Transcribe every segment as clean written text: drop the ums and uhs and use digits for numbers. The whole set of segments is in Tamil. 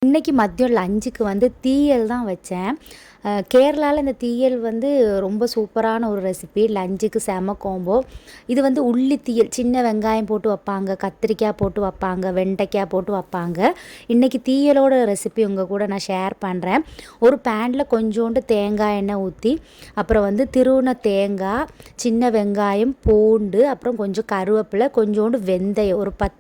இன்றைக்கி மதியம் லஞ்சுக்கு வந்து தீயல் தான் வச்சேன். கேரளாவில் இந்த தீயல் வந்து ரொம்ப சூப்பரான ஒரு ரெசிபி. லஞ்சுக்கு செம காம்போ. இது வந்து உள்ளி தீயல், சின்ன வெங்காயம் போட்டு வைப்பாங்க, கத்திரிக்காய் போட்டு வைப்பாங்க, வெண்டைக்காய் போட்டு வைப்பாங்க. இன்றைக்கி தீயலோட ரெசிபி உங்கள் கூட நான் ஷேர் பண்ணுறேன். ஒரு பேனில் கொஞ்சோண்டு தேங்காய் எண்ணெய் ஊற்றி, அப்புறம் வந்து திருவுன தேங்காய், சின்ன வெங்காயம், பூண்டு, அப்புறம் கொஞ்சம் கருவேப்பிலை, கொஞ்சோண்டு வெந்தயம், ஒரு 10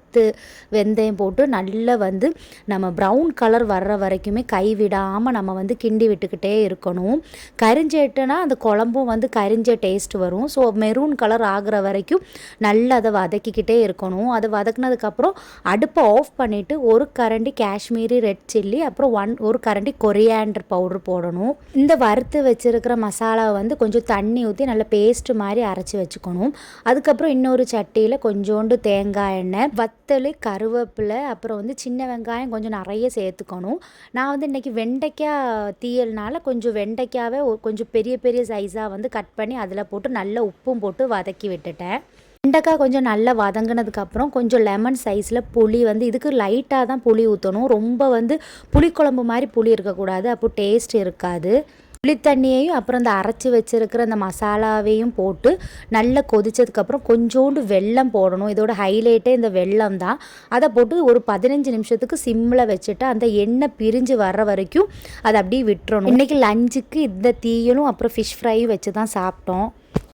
வெந்தயம் போட்டு நல்லா வந்து நம்ம ப்ரௌன் கலர் வர்ற வரைக்குமே கைவிடாமல் நம்ம வந்து கிண்டி விட்டுக்கிட்டே இருக்கணும். கரிஞ்சேட்டுனா அந்த குழம்பும் வந்து கரிஞ்ச டேஸ்ட் வரும். ஸோ மெரூன் கலர் ஆகிற வரைக்கும் நல்லா அதை வதக்கிக்கிட்டே இருக்கணும். அதை வதக்குனதுக்கப்புறம் அடுப்பை ஆஃப் பண்ணிவிட்டு ஒரு கரண்டி காஷ்மீரி ரெட் சில்லி, அப்புறம் ஒரு கரண்டி கொரியாண்டர் பவுடர் போடணும். இந்த வறுத்து வச்சுருக்கிற மசாலாவை வந்து கொஞ்சம் தண்ணி ஊற்றி நல்லா பேஸ்ட் மாதிரி அரைச்சி வச்சுக்கணும். அதுக்கப்புறம் இன்னொரு சட்டியில் கொஞ்சோண்டு தேங்காய் எண்ணெய், வத்தல், கருவேப்பிலை, அப்புறம் வந்து சின்ன வெங்காயம் கொஞ்சம் நிறைய சேர்த்துக்கணும். நான் வந்து இன்றைக்கி வெண்டைக்காய் தீயல்னால கொஞ்சம் வெண்டைக்காவே கொஞ்சம் பெரிய பெரிய சைஸாக வந்து கட் பண்ணி அதில் போட்டு நல்லா உப்பும் போட்டு வதக்கி விட்டுட்டேன். வெண்டைக்காய் கொஞ்சம் நல்லா வதங்கினதுக்கப்புறம் கொஞ்சம் லெமன் சைஸில் புளி வந்து இதுக்கு லைட்டாக தான் புளி ஊற்றணும். ரொம்ப வந்து புளிக்குழம்பு மாதிரி புளி இருக்கக்கூடாது, அப்போ டேஸ்ட் இருக்காது. புளித்தண்ணியையும் அப்புறம் இந்த அரைச்சி வச்சுருக்கிற அந்த மசாலாவையும் போட்டு நல்லா கொதித்ததுக்கப்புறம் கொஞ்சோண்டு வெல்லம் போடணும். இதோட ஹைலைட்டே இந்த வெல்லம் தான். அதை போட்டு ஒரு 15 நிமிஷத்துக்கு சிம்மில் வச்சுட்டு அந்த எண்ணெய் பிரிஞ்சு வர்ற வரைக்கும் அதை அப்படியே விட்டுறணும். இன்றைக்கி லஞ்சுக்கு இந்த தீயலும் அப்புறம் ஃபிஷ் ஃப்ரையும் வச்சு தான் சாப்பிட்டோம்.